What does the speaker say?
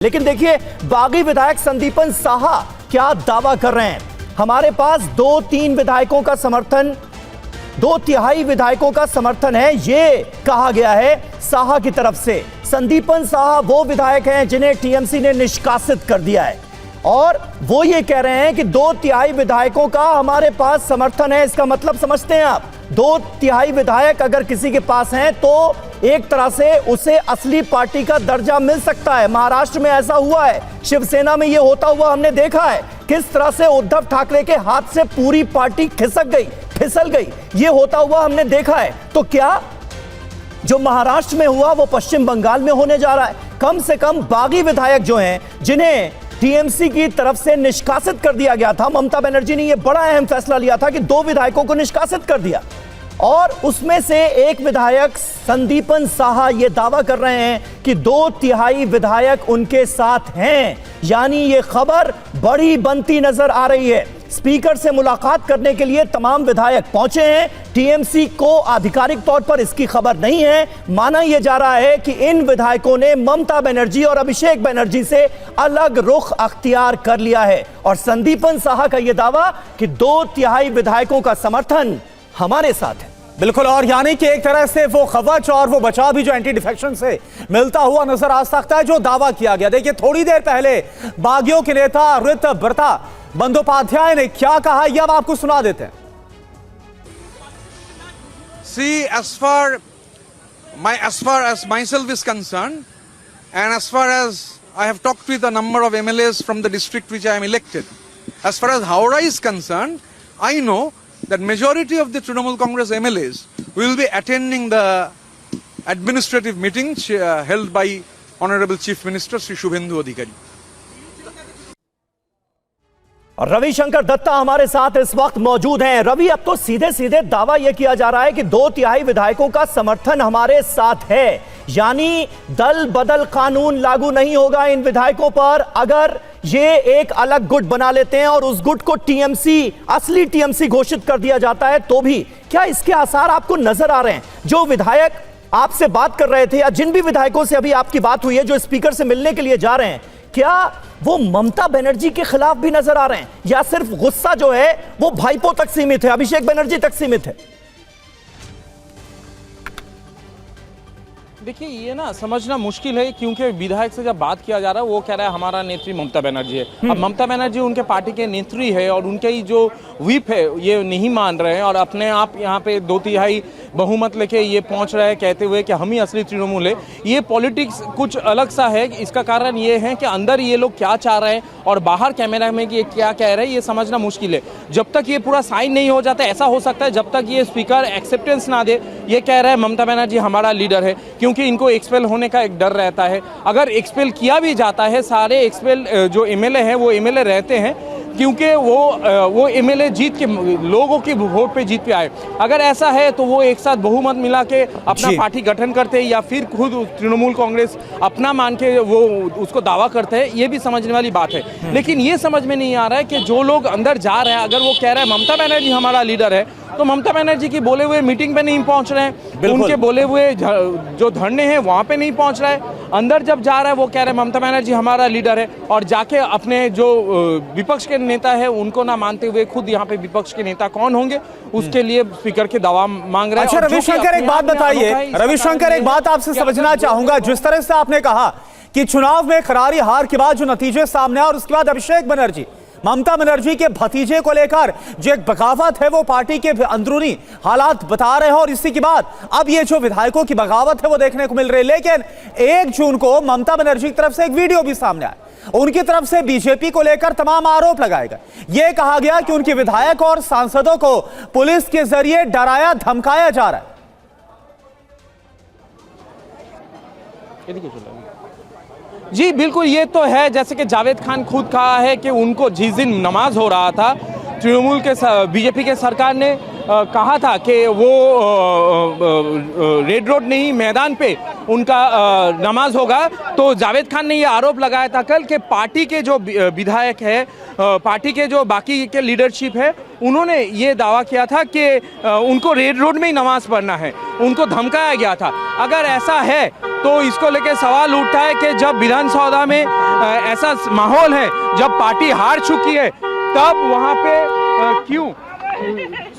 लेकिन देखिए बागी विधायक संदीपन साहा क्या दावा कर रहे हैं। हमारे पास 2-3 विधायकों का समर्थन, 2/3 विधायकों का समर्थन है, ये कहा गया है साहा की तरफ से। संदीपन साहा वो विधायक हैं जिन्हें टीएमसी ने निष्कासित कर दिया है और वो ये कह रहे हैं कि 2/3 विधायकों का हमारे पास समर्थन है। इसका मतलब समझते हैं आप, 2/3 विधायक अगर किसी के पास हैं तो एक तरह से उसे असली पार्टी का दर्जा मिल सकता है। महाराष्ट्र में ऐसा हुआ है, शिवसेना में यह होता हुआ हमने देखा है किस तरह से उद्धव ठाकरे के हाथ से पूरी पार्टी खिसक गई, फिसल गई, यह होता हुआ हमने देखा है। तो क्या जो महाराष्ट्र में हुआ वो पश्चिम बंगाल में होने जा रहा है? कम से कम बागी विधायक जो हैं जिन्हें टीएमसी की तरफ से निष्कासित कर दिया गया था, ममता बनर्जी ने यह बड़ा अहम फैसला लिया था कि 2 विधायकों को निष्कासित कर दिया और उसमें से एक विधायक संदीपन साहा ये दावा कर रहे हैं कि 2/3 विधायक उनके साथ हैं। यानी ये खबर बड़ी बनती नजर आ रही है। स्पीकर से मुलाकात करने के लिए तमाम विधायक पहुंचे हैं। टीएमसी को आधिकारिक तौर पर इसकी खबर नहीं है। माना यह जा रहा है कि इन विधायकों ने ममता बनर्जी और अभिषेक बनर्जी से अलग रुख अख्तियार कर लिया है और संदीपन साहा का यह दावा कि 2/3 विधायकों का समर्थन हमारे साथ है। बिल्कुल, और यानी कि एक तरह से वो कवच और वो बचाव भी जो एंटी डिफेक्शन से मिलता हुआ नजर आ सकता है जो दावा किया गया। देखिए थोड़ी देर पहले बागियों के नेता ऋत ब्रता बंदोपाध्याय ने क्या कहा, यह अब आपको सुना देते हैं। See, as far as myself is concerned, and as far as I have talked with a number of MLAs from the district which I am elected, as far as Howrah is concerned, I know that majority of the Trinamool Congress MLAs will be attending the administrative meeting held by Honorable Chief Minister Sri Shubhendu Adhikari. और रविशंकर दत्ता हमारे साथ इस वक्त मौजूद हैं। रवि, अब तो सीधे सीधे दावा यह किया जा रहा है कि 2/3 विधायकों का समर्थन हमारे साथ है, यानी दल बदल कानून लागू नहीं होगा इन विधायकों पर अगर ये एक अलग गुट बना लेते हैं और उस गुट को टीएमसी, असली टीएमसी घोषित कर दिया जाता है तो भी। क्या इसके आसार आपको नजर आ रहे हैं? जो विधायक आपसे बात कर रहे थे या जिन भी विधायकों से अभी आपकी बात हुई है जो स्पीकर से मिलने के लिए जा रहे हैं, क्या वो ममता बनर्जी के खिलाफ भी नजर आ रहे हैं या सिर्फ गुस्सा जो है वो भाईपो तक सीमित है, अभिषेक बनर्जी तक सीमित है? देखिए ये ना समझना मुश्किल है क्योंकि विधायक से जब बात किया जा रहा है वो कह रहा है हमारा नेत्री ममता बनर्जी है। अब ममता बनर्जी उनके पार्टी के नेत्री है और उनके ही जो व्हिप है ये नहीं मान रहे हैं और अपने आप यहाँ पे 2/3 बहुमत लेके ये पहुँच रहे हैं कहते हुए कि हम ही असली तृणमूल है। ये पॉलिटिक्स कुछ अलग सा है। इसका कारण ये है कि अंदर ये लोग क्या चाह रहे हैं और बाहर कैमरा में ये क्या कह रहे हैं ये समझना मुश्किल है। जब तक ये पूरा साइन नहीं हो जाता, ऐसा हो सकता है जब तक ये स्पीकर एक्सेप्टेंस ना दे, ये कह रहे हैं ममता बनर्जी हमारा लीडर है, क्योंकि इनको एक्सपेल होने का एक डर रहता है। अगर एक्सपेल किया भी जाता है, सारे एक्सपेल जो एमएलए हैं वो एमएलए रहते हैं क्योंकि वो एमएलए जीत के लोगों की वोट पे जीत पे आए। अगर ऐसा है तो वो एक साथ बहुमत मिला के अपना पार्टी गठन करते हैं या फिर खुद तृणमूल कांग्रेस अपना मान के वो उसको दावा करते हैं, ये भी समझने वाली बात है। लेकिन ये समझ में नहीं आ रहा है कि जो लोग अंदर जा रहे हैं, अगर वो कह रहे हैं ममता बनर्जी हमारा लीडर है तो ममता बनर्जी की बोले हुए मीटिंग पे नहीं पहुंच रहे हैं, उनके बोले हुए जो धरने हैं वहां पे नहीं पहुंच रहा है। अंदर जब जा रहा है वो कह रहे हैं ममता बनर्जी हमारा लीडर है और जाके अपने जो विपक्ष के नेता है उनको ना मानते हुए खुद यहाँ पे विपक्ष के नेता कौन होंगे उसके लिए स्पीकर के दवा मांग रहे हैं। अच्छा रविशंकर, एक बात बताइए, रविशंकर एक बात आपसे समझना चाहूंगा। जिस तरह से आपने कहा कि चुनाव में करारी हार के बाद जो नतीजे सामने आए और उसके बाद अभिषेक बनर्जी ममता बनर्जी के भतीजे को लेकर जो एक बगावत है वो पार्टी के अंदरूनी हालात बता रहे हैं और इसी के बाद अब ये जो विधायकों की बगावत है वो देखने को मिल रही है। लेकिन 1 जून को ममता बनर्जी की तरफ से एक वीडियो भी सामने आया, उनकी तरफ से बीजेपी को लेकर तमाम आरोप लगाए गए। यह कहा गया कि उनके विधायक और सांसदों को पुलिस के जरिए डराया धमकाया जा रहा है। जी बिल्कुल, ये तो है। जैसे कि जावेद खान खुद कहा है कि उनको जिस दिन नमाज हो रहा था तृणमूल के बीजेपी के सरकार ने कहा था कि वो रेड रोड नहीं मैदान पे उनका नमाज होगा। तो जावेद खान ने ये आरोप लगाया था कल कि पार्टी के जो विधायक है, पार्टी के जो बाकी के लीडरशिप है, उन्होंने ये दावा किया था कि उनको रेड रोड में ही नमाज पढ़ना है, उनको धमकाया गया था। अगर ऐसा है तो इसको लेके सवाल उठता है कि जब विधानसभा में ऐसा माहौल है, जब पार्टी हार चुकी है, तब वहाँ पे